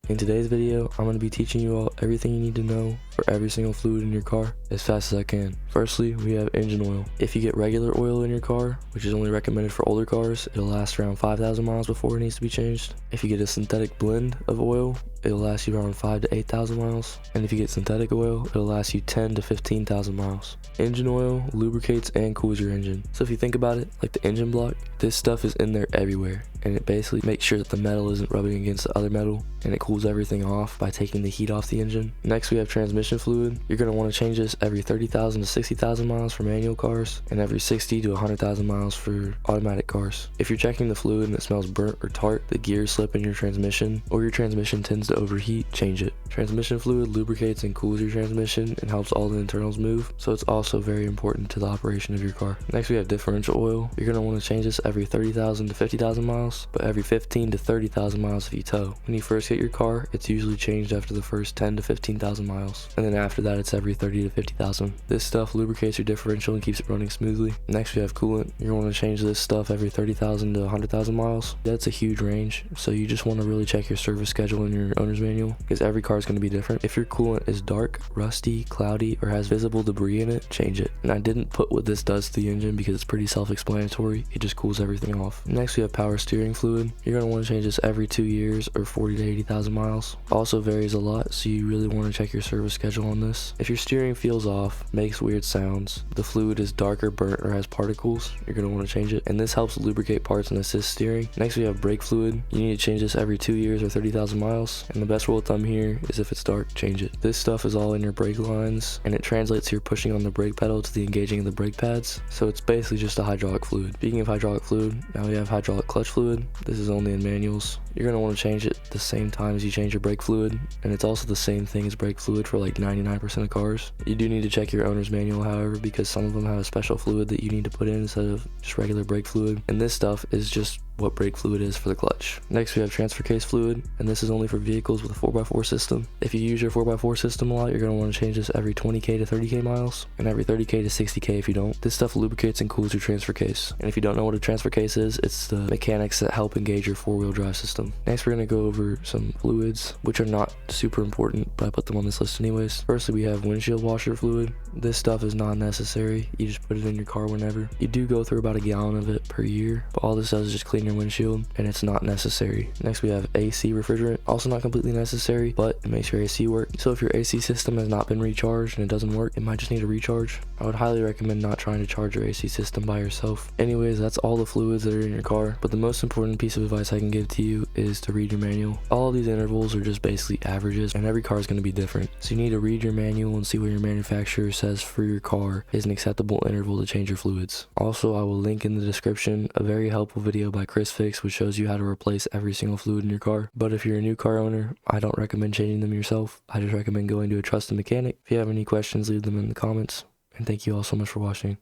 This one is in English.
In today's video, I'm going to be teaching you all everything you need to know for every single fluid in your car as fast as I can. Firstly, we have engine oil. If you get regular oil in your car, which is only recommended for older cars, it'll last around 5,000 miles before it needs to be changed. If you get a synthetic blend of oil, it'll last you around 5,000 to 8,000 miles. And if you get synthetic oil, it'll last you 10,000 to 15,000 miles. Engine oil lubricates and cools your engine. So if you think about it, like the engine block, this stuff is in there everywhere. And it basically makes sure that the metal isn't rubbing against the other metal, and it cools everything off by taking the heat off the engine. Next, we have transmission fluid. You're going to want to change this every 30,000 to 60,000 miles for manual cars, and every 60 to 100,000 miles for automatic cars. If you're checking the fluid and it smells burnt or tart, the gears slip in your transmission, or your transmission tends to overheat, change it. Transmission fluid lubricates and cools your transmission and helps all the internals move, so it's also very important to the operation of your car. Next, we have differential oil. You're going to want to change this every 30,000 to 50,000 miles, but every 15 to 30,000 miles if you tow. When you first get your car, it's usually changed after the first 10 to 15,000 miles, and then after that it's every 30 to 50,000. This stuff lubricates your differential and keeps it running smoothly. Next, we have coolant. You're going to want to change this stuff every 30,000 to 100,000 miles. That's a huge range, so you just want to really check your service schedule in your owner's manual, because every car is going to be different. If your coolant is dark, rusty, cloudy, or has visible debris in it, change it. And I didn't put what this does to the engine because it's pretty self-explanatory. It just cools everything off. Next, we have power steering fluid. You're going to want to change this every 2 years or 40 to 80,000 miles. Also varies a lot, so you really want to check your service schedule on this. If your steering feels off, makes weird sounds, the fluid is dark or burnt or has particles, you're going to want to change it. And this helps lubricate parts and assist steering. Next, we have brake fluid. You need to change this every 2 years or 30,000 miles. And the best rule of thumb here is if it's dark, change it. This stuff is all in your brake lines, and it translates to your pushing on the brake pedal to the engaging of the brake pads. So it's basically just a hydraulic fluid. Speaking of hydraulic fluid, now we have hydraulic clutch fluid. This is only in manuals. You're going to want to change it the same time as you change your brake fluid, and it's also the same thing as brake fluid for like 99% of cars. You do need to check your owner's manual, however, because some of them have a special fluid that you need to put in instead of just regular brake fluid, and this stuff is just what brake fluid is for the clutch. Next, we have transfer case fluid, and this is only for vehicles with a 4x4 system. If you use your 4x4 system a lot, you're going to want to change this every 20k to 30k miles, and every 30k to 60k if you don't. This stuff lubricates and cools your transfer case, and if you don't know what a transfer case is, it's the mechanics that help engage your four-wheel drive system. Next, we're going to go over some fluids, which are not super important, but I put them on this list anyways. Firstly, we have windshield washer fluid. This stuff is not necessary. You just put it in your car whenever. You do go through about a gallon of it per year, but all this does is just clean your windshield, and it's not necessary. Next, we have AC refrigerant. Also not completely necessary, but it makes your AC work. So if your AC system has not been recharged and it doesn't work, it might just need a recharge. I would highly recommend not trying to charge your AC system by yourself. Anyways, that's all the fluids that are in your car, but the most important piece of advice I can give to you is to read your manual. All of these intervals are just basically averages, and every car is going to be different. So you need to read your manual and see what your manufacturer says for your car is an acceptable interval to change your fluids. Also, I will link in the description a very helpful video by Chris Fix, which shows you how to replace every single fluid in your car. But if you're a new car owner, I don't recommend changing them yourself. I just recommend going to a trusted mechanic. If you have any questions, leave them in the comments. And thank you all so much for watching.